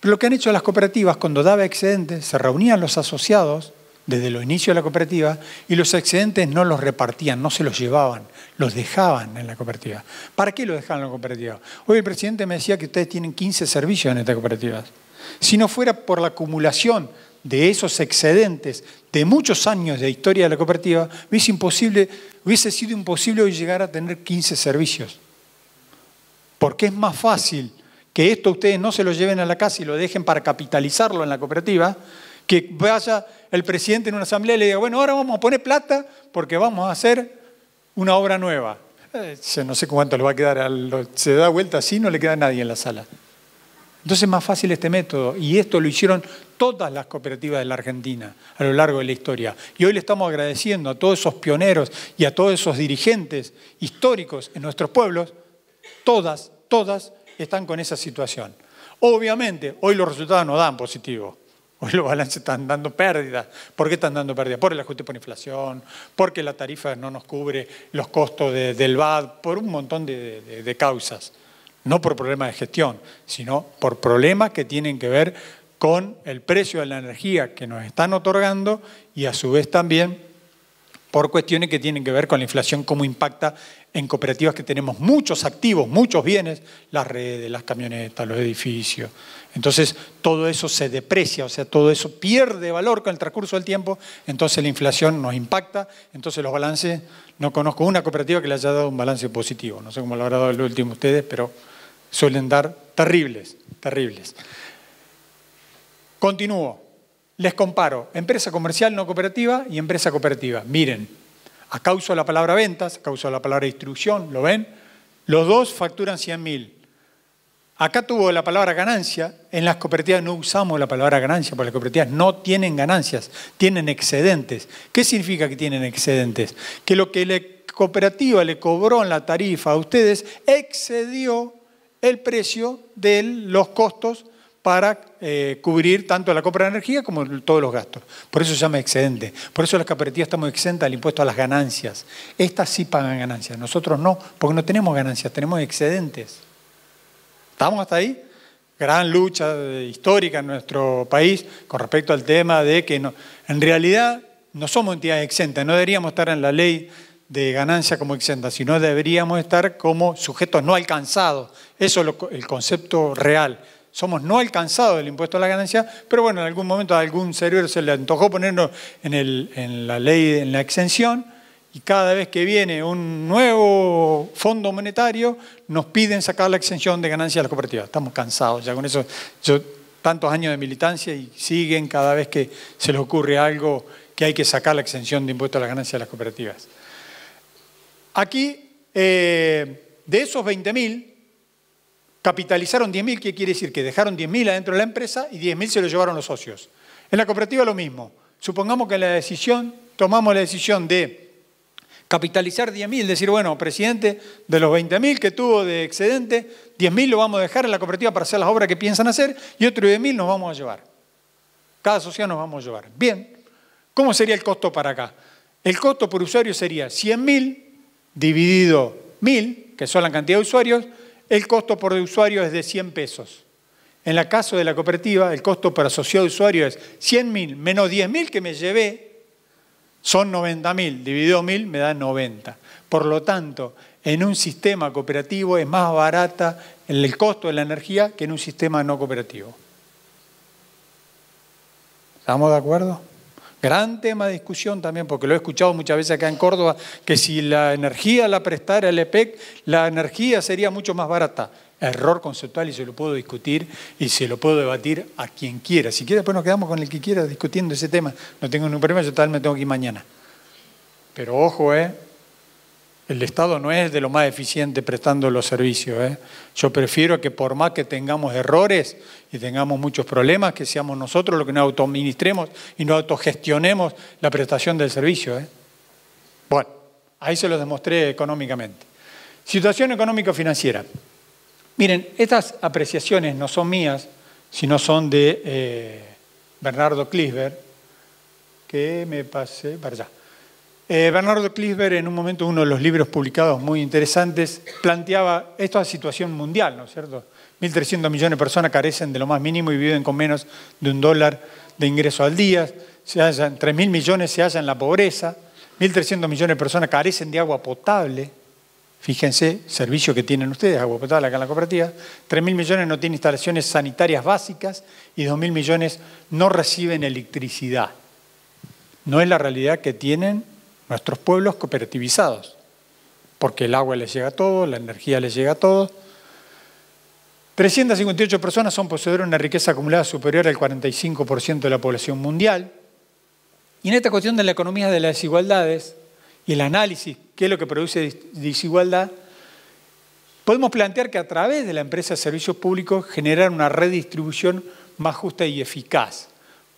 Pero lo que han hecho las cooperativas, cuando daba excedentes, se reunían los asociados desde los inicios de la cooperativa y los excedentes no los repartían, no se los llevaban, los dejaban en la cooperativa. ¿Para qué los dejaban en la cooperativa? Hoy el presidente me decía que ustedes tienen 15 servicios en esta cooperativa. Si no fuera por la acumulación de esos excedentes de muchos años de historia de la cooperativa, hubiese sido imposible hoy llegar a tener 15 servicios. Porque es más fácil que esto ustedes no se lo lleven a la casa y lo dejen para capitalizarlo en la cooperativa, que vaya el presidente en una asamblea y le diga, bueno, ahora vamos a poner plata porque vamos a hacer una obra nueva. No sé cuánto le va a quedar, se da vuelta así, no le queda a nadie en la sala. Entonces es más fácil este método y esto lo hicieron todas las cooperativas de la Argentina a lo largo de la historia. Y hoy le estamos agradeciendo a todos esos pioneros y a todos esos dirigentes históricos en nuestros pueblos, todas están con esa situación. Obviamente, hoy los resultados no dan positivo. Hoy los balances están dando pérdidas. ¿Por qué están dando pérdidas? Por el ajuste por inflación, porque la tarifa no nos cubre los costos del VAD, por un montón de causas. No por problemas de gestión, sino por problemas que tienen que ver con el precio de la energía que nos están otorgando y a su vez también por cuestiones que tienen que ver con la inflación, cómo impacta en cooperativas que tenemos muchos activos, muchos bienes, las redes, las camionetas, los edificios. Entonces, todo eso se deprecia, o sea, todo eso pierde valor con el transcurso del tiempo, entonces la inflación nos impacta, entonces los balances, no conozco una cooperativa que le haya dado un balance positivo, no sé cómo lo habrá dado el último ustedes, pero suelen dar terribles, terribles. Continúo. Les comparo empresa comercial no cooperativa y empresa cooperativa. Miren, acá uso la palabra ventas, acá uso la palabra distribución, ¿lo ven? Los dos facturan 100.000. Acá tuvo la palabra ganancia, en las cooperativas no usamos la palabra ganancia, porque las cooperativas no tienen ganancias, tienen excedentes. ¿Qué significa que tienen excedentes? Que lo que la cooperativa le cobró en la tarifa a ustedes excedió el precio de los costos para cubrir tanto la compra de energía como todos los gastos. Por eso se llama excedente. Por eso las cooperativas estamos exentas del impuesto a las ganancias. Estas sí pagan ganancias, nosotros no, porque no tenemos ganancias, tenemos excedentes. ¿Estamos hasta ahí? Gran lucha histórica en nuestro país con respecto al tema de que no, en realidad no somos entidades exentas, no deberíamos estar en la ley de ganancia como exentas, sino deberíamos estar como sujetos no alcanzados. Eso es el concepto real. Somos no alcanzados del impuesto a la ganancia, pero bueno, en algún momento a algún cerebro se le antojó ponernos en la ley, en la exención, y cada vez que viene un nuevo fondo monetario, nos piden sacar la exención de ganancia de las cooperativas. Estamos cansados ya con eso. Yo, tantos años de militancia y siguen cada vez que se les ocurre algo que hay que sacar la exención de impuesto a la ganancia de las cooperativas. Aquí, de esos 20.000, capitalizaron 10.000, ¿qué quiere decir? Que dejaron 10.000 adentro de la empresa y 10.000 se lo llevaron los socios. En la cooperativa lo mismo. Supongamos que tomamos la decisión de capitalizar 10.000, decir, bueno, presidente, de los 20.000 que tuvo de excedente, 10.000 lo vamos a dejar en la cooperativa para hacer las obras que piensan hacer y otro 10.000 nos vamos a llevar. Cada sociedad nos vamos a llevar. Bien, ¿cómo sería el costo para acá? El costo por usuario sería 100.000 dividido 1.000, que son la cantidad de usuarios. El costo por usuario es de 100 pesos. En el caso de la cooperativa, el costo por asociado de usuario es 100.000 menos 10.000 que me llevé, son 90.000. Dividido 1.000 me da 90. Por lo tanto, en un sistema cooperativo es más barata el costo de la energía que en un sistema no cooperativo. ¿Estamos de acuerdo? Gran tema de discusión también, porque lo he escuchado muchas veces acá en Córdoba, que si la energía la prestara el EPEC, la energía sería mucho más barata. Error conceptual y se lo puedo discutir y se lo puedo debatir a quien quiera. Si quiere, después nos quedamos con el que quiera discutiendo ese tema. No tengo ningún problema, yo tal me tengo que ir mañana. Pero ojo, el Estado no es de lo más eficiente prestando los servicios. Yo prefiero que por más que tengamos errores y tengamos muchos problemas, que seamos nosotros los que nos autoadministremos y nos autogestionemos la prestación del servicio. Bueno, ahí se lo demostré económicamente. Situación económico-financiera. Miren, estas apreciaciones no son mías, sino son de Bernardo Klisberg, que me pasé para allá. Bernardo Klisberg, en un momento, uno de los libros publicados muy interesantes, planteaba esta situación mundial, ¿no es cierto? 1.300 millones de personas carecen de lo más mínimo y viven con menos de $1 de ingreso al día. 3.000 millones se hallan en la pobreza. 1.300 millones de personas carecen de agua potable. Fíjense, servicio que tienen ustedes, agua potable acá en la cooperativa. 3.000 millones no tienen instalaciones sanitarias básicas y 2.000 millones no reciben electricidad. No es la realidad que tienen nuestros pueblos cooperativizados, porque el agua les llega a todos, la energía les llega a todos. 358 personas son poseedores de una riqueza acumulada superior al 45% de la población mundial. Y en esta cuestión de la economía de las desigualdades y el análisis, qué es lo que produce desigualdad, podemos plantear que a través de la empresa de servicios públicos generar una redistribución más justa y eficaz.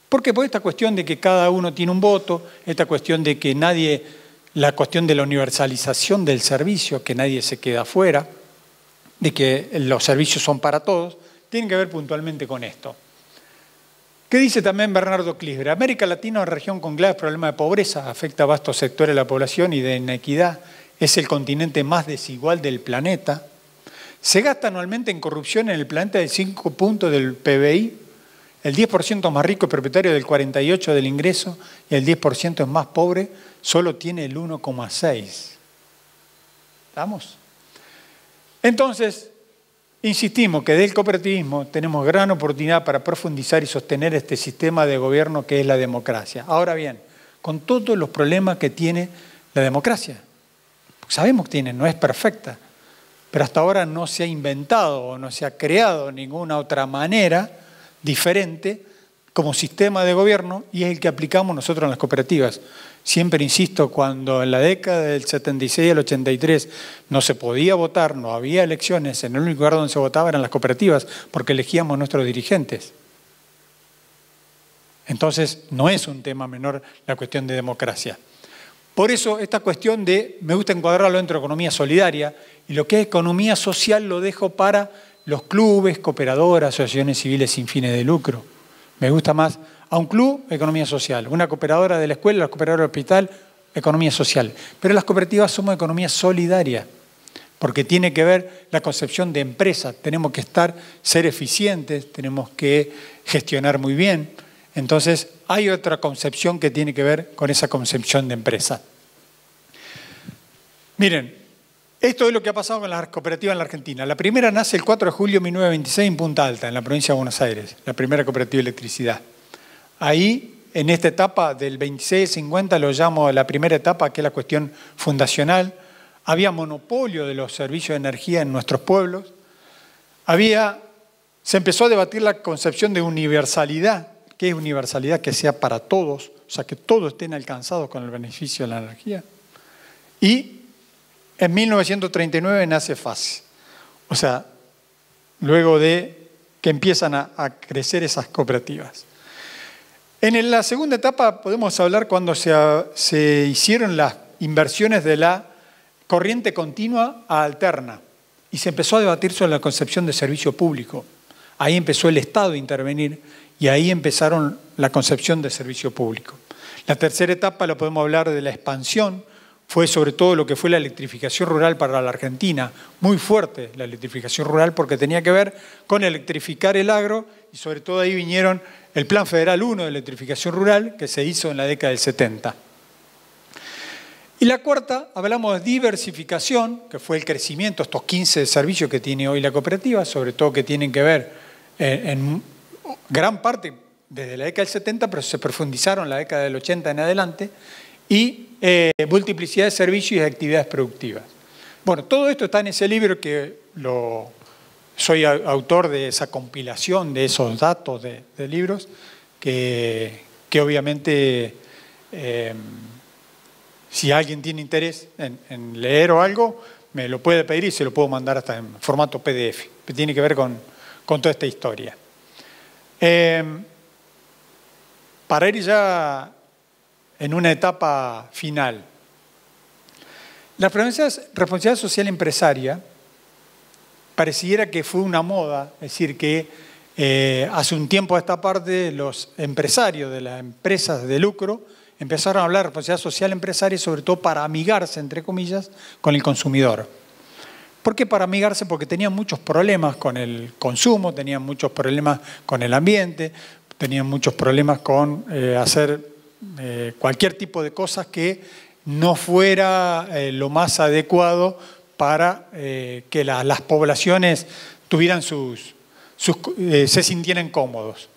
¿Por qué? Por esta cuestión de que cada uno tiene un voto, esta cuestión de que la cuestión de la universalización del servicio, que nadie se queda afuera, de que los servicios son para todos, tiene que ver puntualmente con esto. ¿Qué dice también Bernardo Klisberg? América Latina es una región con graves problemas de pobreza, afecta a vastos sectores de la población y de inequidad, es el continente más desigual del planeta. Se gasta anualmente en corrupción en el planeta de 5 puntos del PBI. el 10% más rico es propietario del 48% del ingreso y el 10% es más pobre, solo tiene el 1,6%. ¿Estamos? Entonces, insistimos que del cooperativismo tenemos gran oportunidad para profundizar y sostener este sistema de gobierno que es la democracia. Ahora bien, con todos los problemas que tiene la democracia. Sabemos que tiene, no es perfecta, pero hasta ahora no se ha inventado o no se ha creado ninguna otra manera diferente como sistema de gobierno y es el que aplicamos nosotros en las cooperativas. Siempre insisto, cuando en la década del 76 al 83 no se podía votar, no había elecciones, en el único lugar donde se votaba eran las cooperativas porque elegíamos nuestros dirigentes. Entonces, no es un tema menor la cuestión de democracia. Por eso, esta cuestión me gusta encuadrarlo dentro de economía solidaria y lo que es economía social lo dejo para los clubes, cooperadoras, asociaciones civiles sin fines de lucro. Me gusta más a un club, economía social. Una cooperadora de la escuela, la cooperadora del hospital, economía social. Pero las cooperativas somos economía solidaria, porque tiene que ver la concepción de empresa. Tenemos que ser eficientes, tenemos que gestionar muy bien. Entonces, hay otra concepción que tiene que ver con esa concepción de empresa. Miren, esto es lo que ha pasado con las cooperativas en la Argentina. La primera nace el 4 de julio de 1926 en Punta Alta, en la provincia de Buenos Aires, la primera cooperativa de electricidad. Ahí, en esta etapa del 26 al 50, lo llamo la primera etapa, que es la cuestión fundacional. Había monopolio de los servicios de energía en nuestros pueblos. Se empezó a debatir la concepción de universalidad. ¿Qué es universalidad? Que sea para todos, o sea, que todos estén alcanzados con el beneficio de la energía. Y en 1939 nace FASE, o sea, luego de que empiezan a crecer esas cooperativas. En la segunda etapa podemos hablar cuando se hicieron las inversiones de la corriente continua a alterna y se empezó a debatir sobre la concepción de servicio público. Ahí empezó el Estado a intervenir y ahí empezaron la concepción de servicio público. La tercera etapa la podemos hablar de la expansión, fue sobre todo lo que fue la electrificación rural para la Argentina, muy fuerte la electrificación rural porque tenía que ver con electrificar el agro y sobre todo ahí vinieron el Plan Federal 1 de electrificación rural que se hizo en la década del 70. Y la cuarta, hablamos de diversificación, que fue el crecimiento, estos 15 servicios que tiene hoy la cooperativa, sobre todo que tienen que ver en gran parte desde la década del 70, pero se profundizaron en la década del 80 en adelante, y multiplicidad de servicios y de actividades productivas. Bueno, todo esto está en ese libro que soy autor de esa compilación de esos datos de libros que obviamente si alguien tiene interés en leer o algo, me lo puede pedir y se lo puedo mandar hasta en formato PDF, que tiene que ver con toda esta historia. Para ir ya en una etapa final, la responsabilidad social empresaria pareciera que fue una moda, es decir, que hace un tiempo a esta parte los empresarios de las empresas de lucro empezaron a hablar de responsabilidad social empresaria sobre todo para amigarse, entre comillas, con el consumidor. ¿Por qué para amigarse? Porque tenían muchos problemas con el consumo, tenían muchos problemas con el ambiente, tenían muchos problemas con hacer cualquier tipo de cosas que no fuera lo más adecuado para que las poblaciones tuvieran se sintieran cómodos.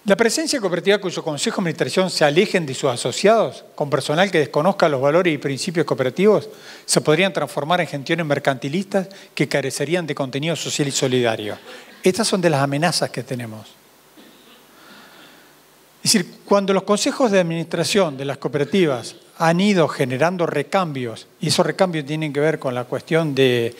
La presencia cooperativa cuyo consejo de administración se alejen de sus asociados con personal que desconozca los valores y principios cooperativos se podrían transformar en gestiones mercantilistas que carecerían de contenido social y solidario. Estas son de las amenazas que tenemos. Es decir, cuando los consejos de administración de las cooperativas han ido generando recambios, y esos recambios tienen que ver con la cuestión de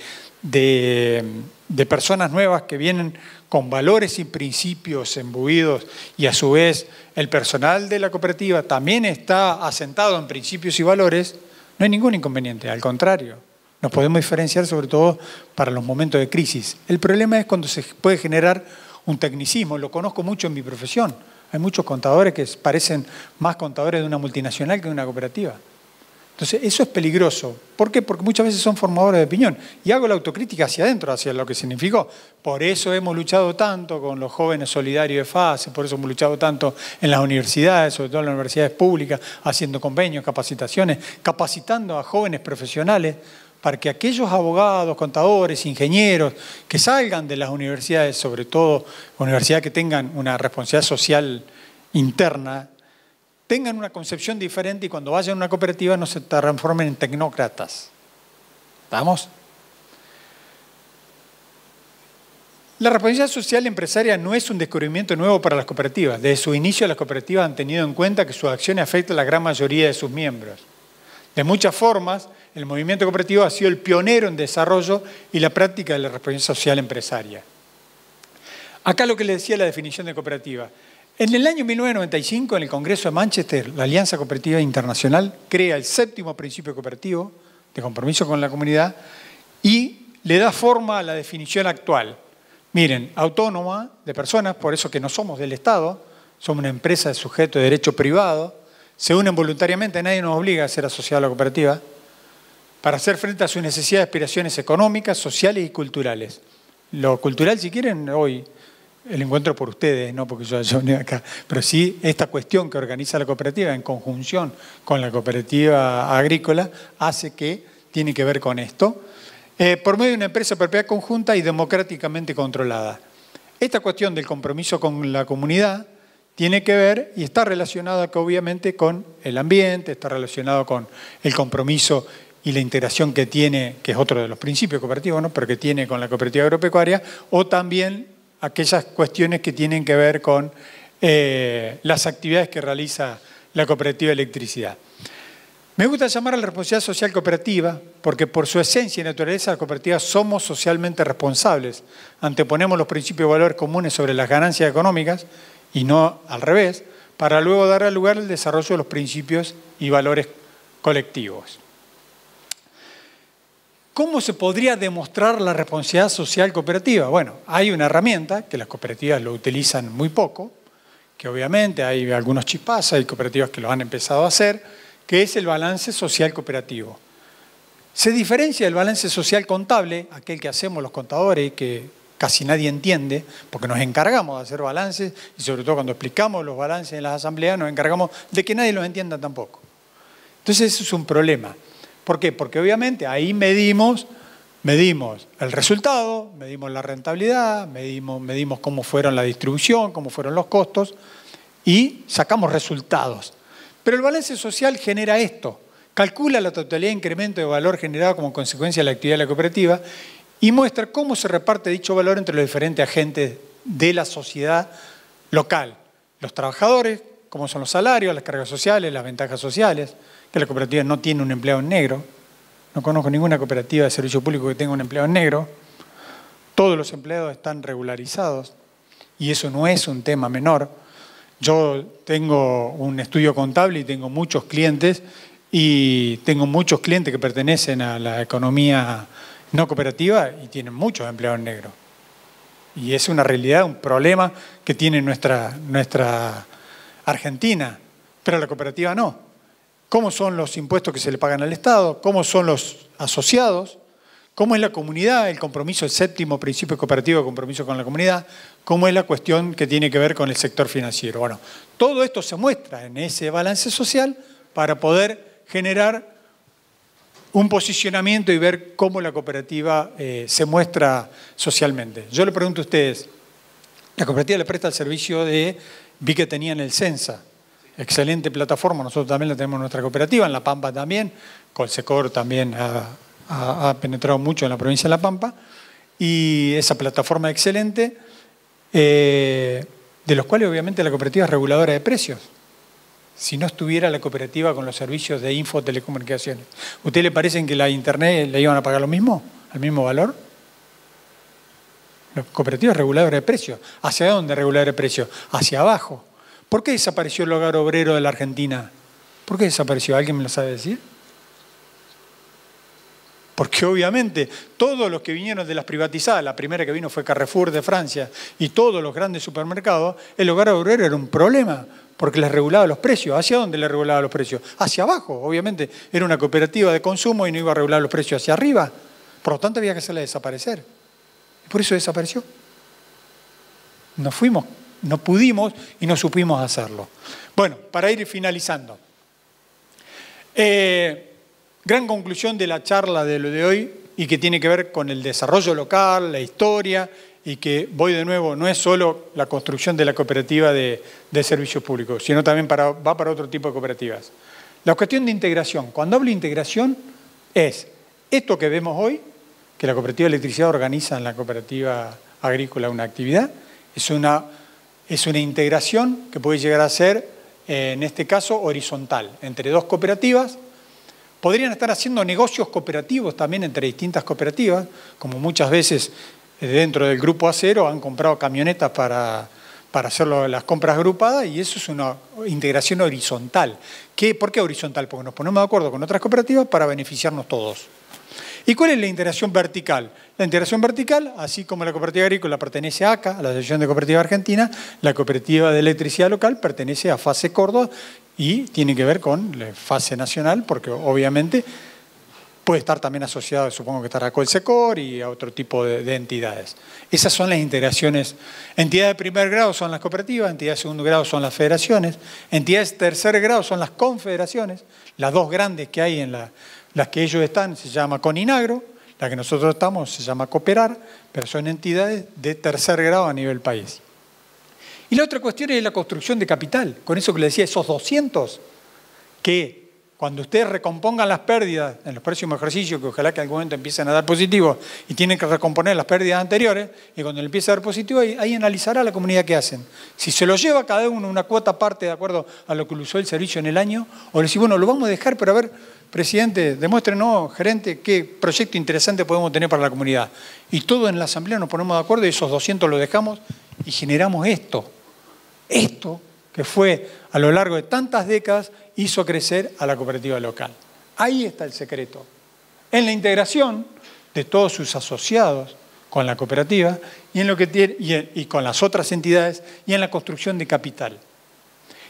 personas nuevas que vienen con valores y principios embuidos, y a su vez el personal de la cooperativa también está asentado en principios y valores, no hay ningún inconveniente, al contrario. Nos podemos diferenciar sobre todo para los momentos de crisis. El problema es cuando se puede generar un tecnicismo, lo conozco mucho en mi profesión. Hay muchos contadores que parecen más contadores de una multinacional que de una cooperativa. Entonces, eso es peligroso. ¿Por qué? Porque muchas veces son formadores de opinión. Y hago la autocrítica hacia adentro, hacia lo que significó. Por eso hemos luchado tanto con los jóvenes solidarios de FASE, por eso hemos luchado tanto en las universidades, sobre todo en las universidades públicas, haciendo convenios, capacitaciones, capacitando a jóvenes profesionales para que aquellos abogados, contadores, ingenieros que salgan de las universidades, sobre todo universidades que tengan una responsabilidad social interna, tengan una concepción diferente y cuando vayan a una cooperativa no se transformen en tecnócratas. ¿Estamos? La responsabilidad social empresaria no es un descubrimiento nuevo para las cooperativas. Desde su inicio las cooperativas han tenido en cuenta que sus acciones afectan a la gran mayoría de sus miembros. De muchas formas, el movimiento cooperativo ha sido el pionero en desarrollo y la práctica de la responsabilidad social empresaria. Acá lo que le decía la definición de cooperativa. En el año 1995, en el Congreso de Manchester, la Alianza Cooperativa Internacional crea el 7º principio cooperativo de compromiso con la comunidad y le da forma a la definición actual. Miren, autónoma de personas, por eso que no somos del Estado, somos una empresa de sujeto de derecho privado, se unen voluntariamente, nadie nos obliga a ser asociado a la cooperativa, para hacer frente a sus necesidades y aspiraciones económicas, sociales y culturales. Lo cultural, si quieren, hoy el encuentro por ustedes, no porque yo haya venido acá, pero sí esta cuestión que organiza la cooperativa en conjunción con la cooperativa agrícola hace que tiene que ver con esto, por medio de una empresa de propiedad conjunta y democráticamente controlada. Esta cuestión del compromiso con la comunidad tiene que ver y está relacionada obviamente con el ambiente, está relacionado con el compromiso y la integración que tiene, que es otro de los principios cooperativos, ¿no? Pero que tiene con la cooperativa agropecuaria, o también aquellas cuestiones que tienen que ver con las actividades que realiza la cooperativa de electricidad. Me gusta llamar a la responsabilidad social cooperativa porque por su esencia y naturaleza las cooperativas somos socialmente responsables. Anteponemos los principios y valores comunes sobre las ganancias económicas y no al revés, para luego dar lugar al desarrollo de los principios y valores colectivos. ¿Cómo se podría demostrar la responsabilidad social cooperativa? Bueno, hay una herramienta que las cooperativas lo utilizan muy poco, que obviamente hay algunos chispazos, hay cooperativas que lo han empezado a hacer, que es el balance social cooperativo. Se diferencia del balance social contable, aquel que hacemos los contadores, que casi nadie entiende, porque nos encargamos de hacer balances, y sobre todo cuando explicamos los balances en las asambleas, nos encargamos de que nadie los entienda tampoco. Entonces eso es un problema. ¿Por qué? Porque obviamente ahí medimos el resultado, medimos la rentabilidad, medimos cómo fueron la distribución, cómo fueron los costos y sacamos resultados. Pero el balance social genera esto, calcula la totalidad de incremento de valor generado como consecuencia de la actividad de la cooperativa y muestra cómo se reparte dicho valor entre los diferentes agentes de la sociedad local. Los trabajadores, cómo son los salarios, las cargas sociales, las ventajas sociales, que la cooperativa no tiene un empleado en negro. No conozco ninguna cooperativa de servicio público que tenga un empleado en negro. Todos los empleados están regularizados y eso no es un tema menor. Yo tengo un estudio contable y tengo muchos clientes que pertenecen a la economía no cooperativa y tienen muchos empleados en negro. Y es una realidad, un problema que tiene nuestra Argentina, pero la cooperativa no. ¿Cómo son los impuestos que se le pagan al Estado? ¿Cómo son los asociados? ¿Cómo es la comunidad? El compromiso, el 7º principio cooperativo de compromiso con la comunidad. ¿Cómo es la cuestión que tiene que ver con el sector financiero? Bueno, todo esto se muestra en ese balance social para poder generar un posicionamiento y ver cómo la cooperativa se muestra socialmente. Yo le pregunto a ustedes, la cooperativa le presta el servicio vi que tenían el Censa. Excelente plataforma, nosotros también la tenemos en nuestra cooperativa, en La Pampa también, Colsecor también ha penetrado mucho en la provincia de La Pampa, y esa plataforma excelente, de los cuales obviamente la cooperativa es reguladora de precios. Si no estuviera la cooperativa con los servicios de infotelecomunicaciones, ¿a usted le parece que la internet le iban a pagar lo mismo, al mismo valor? La cooperativa es reguladora de precios. ¿Hacia dónde reguladora de precios? Hacia abajo. ¿Por qué desapareció el hogar obrero de la Argentina? ¿Por qué desapareció? ¿Alguien me lo sabe decir? Porque obviamente todos los que vinieron de las privatizadas, la primera que vino fue Carrefour de Francia, y todos los grandes supermercados, el hogar obrero era un problema, porque les regulaba los precios. ¿Hacia dónde les regulaba los precios? Hacia abajo, obviamente. Era una cooperativa de consumo y no iba a regular los precios hacia arriba. Por lo tanto, había que hacerla desaparecer. Y por eso desapareció. Nos fuimos, no pudimos y no supimos hacerlo. Bueno, para ir finalizando. Gran conclusión de la charla de lo de hoy y que tiene que ver con el desarrollo local, la historia, y que, voy de nuevo, no es solo la construcción de la cooperativa de servicios públicos, sino también va para otro tipo de cooperativas. La cuestión de integración. Cuando hablo de integración es esto que vemos hoy, que la cooperativa de electricidad organiza en la cooperativa agrícola una actividad, es una integración que puede llegar a ser, en este caso, horizontal, entre dos cooperativas. Podrían estar haciendo negocios cooperativos también entre distintas cooperativas, como muchas veces dentro del Grupo Acero han comprado camionetas para hacer las compras agrupadas, y eso es una integración horizontal. ¿Por qué horizontal? Porque nos ponemos de acuerdo con otras cooperativas para beneficiarnos todos. ¿Y cuál es la integración vertical? La integración vertical, así como la cooperativa agrícola pertenece a ACA, a la Asociación de Cooperativas Argentina, la cooperativa de electricidad local pertenece a FACE Córdoba y tiene que ver con la FACE nacional, porque obviamente puede estar también asociado, supongo que estará Colsecor y a otro tipo de entidades. Esas son las integraciones. Entidades de primer grado son las cooperativas, entidades de segundo grado son las federaciones, entidades de tercer grado son las confederaciones, las dos grandes que hay en las que ellos están se llama Coninagro, la que nosotros estamos se llama Cooperar, pero son entidades de tercer grado a nivel país. Y la otra cuestión es la construcción de capital, con eso que le decía, esos 200 que cuando ustedes recompongan las pérdidas en los próximos ejercicios, que ojalá que en algún momento empiecen a dar positivos y tienen que recomponer las pérdidas anteriores, y cuando le empiece a dar positivo, ahí analizará la comunidad qué hacen. Si se lo lleva cada uno una cuota aparte de acuerdo a lo que usó el servicio en el año, o le dice, bueno, lo vamos a dejar, pero a ver, presidente, demuéstrenos, gerente, qué proyecto interesante podemos tener para la comunidad. Y todos en la asamblea nos ponemos de acuerdo y esos 200 lo dejamos y generamos esto. Esto que fue a lo largo de tantas décadas hizo crecer a la cooperativa local. Ahí está el secreto. En la integración de todos sus asociados con la cooperativa y con las otras entidades y en la construcción de capital.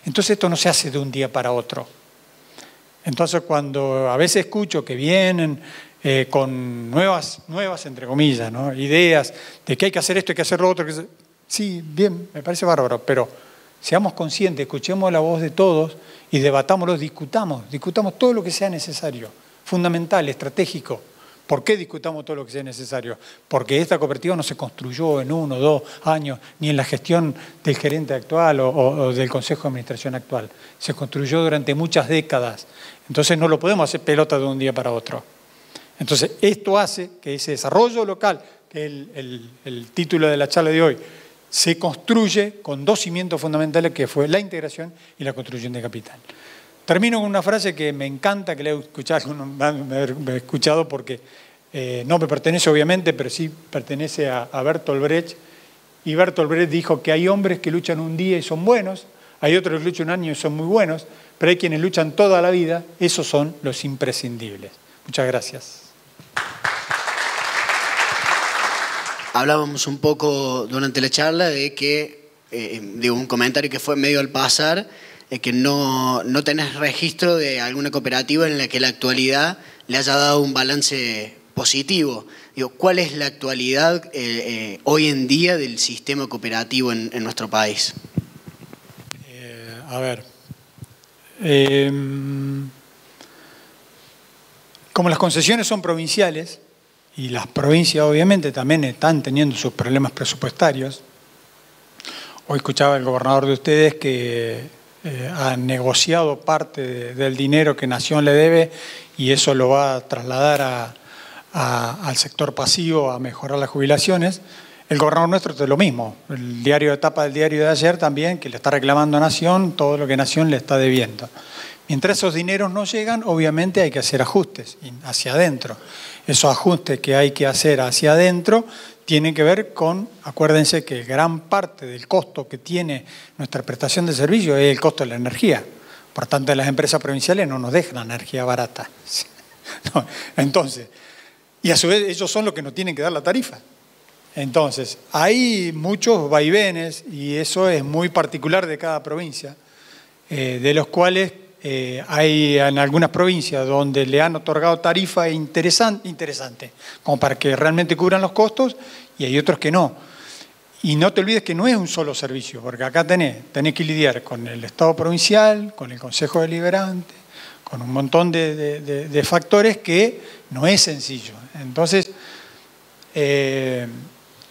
Entonces esto no se hace de un día para otro. Entonces cuando a veces escucho que vienen con nuevas entre comillas, ¿no? Ideas de que hay que hacer esto, hay que hacer lo otro, sí, bien, me parece bárbaro, pero seamos conscientes, escuchemos la voz de todos y debatámoslo, discutamos todo lo que sea necesario, fundamental, estratégico. ¿Por qué discutamos todo lo que sea necesario? Porque esta cooperativa no se construyó en 1 o 2 años, ni en la gestión del gerente actual o del Consejo de Administración actual. Se construyó durante muchas décadas. Entonces no lo podemos hacer pelota de un día para otro. Entonces esto hace que ese desarrollo local, que es el título de la charla de hoy, se construye con dos cimientos fundamentales que fue la integración y la construcción de capital. Termino con una frase que me encanta, que la he escuchado porque no me pertenece obviamente, pero sí pertenece a Bertolt Brecht. Y Bertolt Brecht dijo que hay hombres que luchan un día y son buenos, hay otros que luchan un año y son muy buenos, pero hay quienes luchan toda la vida, esos son los imprescindibles. Muchas gracias. Hablábamos un poco durante la charla de que, un comentario que fue medio al pasar, que no tenés registro de alguna cooperativa en la que la actualidad le haya dado un balance positivo. ¿Cuál es la actualidad hoy en día del sistema cooperativo en nuestro país? Como las concesiones son provinciales, y las provincias obviamente también están teniendo sus problemas presupuestarios. Hoy escuchaba el gobernador de ustedes que ha negociado parte del dinero que Nación le debe y eso lo va a trasladar al sector pasivo, a mejorar las jubilaciones. El gobernador nuestro es lo mismo. El diario de etapa del diario de ayer también, que le está reclamando a Nación todo lo que Nación le está debiendo. Mientras esos dineros no llegan, obviamente hay que hacer ajustes hacia adentro. Esos ajustes que hay que hacer hacia adentro tienen que ver con, acuérdense que gran parte del costo que tiene nuestra prestación de servicio es el costo de la energía. Por tanto, las empresas provinciales no nos dejan la energía barata. No, entonces, Y a su vez ellos son los que nos tienen que dar la tarifa. Entonces, hay muchos vaivenes y eso es muy particular de cada provincia, de los cuales hay en algunas provincias donde le han otorgado tarifa interesante, como para que realmente cubran los costos, y hay otros que no. Y no te olvides que no es un solo servicio, porque acá tenés que lidiar con el Estado provincial, con el Consejo Deliberante, con un montón de factores que no es sencillo. Entonces,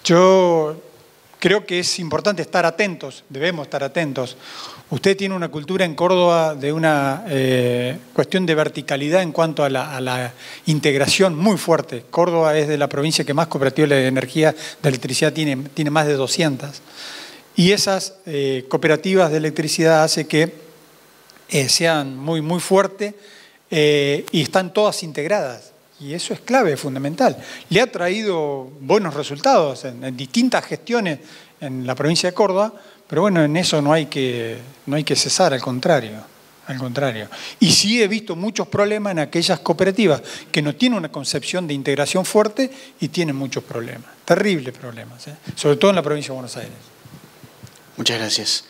yo creo que es importante estar atentos, debemos estar atentos. Usted tiene una cultura en Córdoba de una cuestión de verticalidad en cuanto a la integración muy fuerte. Córdoba es de la provincia que más cooperativas de energía, de electricidad tiene más de 200. Y esas cooperativas de electricidad hace que sean muy, muy fuertes y están todas integradas. Y eso es clave, fundamental. Le ha traído buenos resultados en distintas gestiones en la provincia de Córdoba, pero bueno, en eso no hay que cesar, al contrario. Y sí he visto muchos problemas en aquellas cooperativas que no tienen una concepción de integración fuerte y tienen muchos problemas, terribles problemas, sobre todo en la provincia de Buenos Aires. Muchas gracias.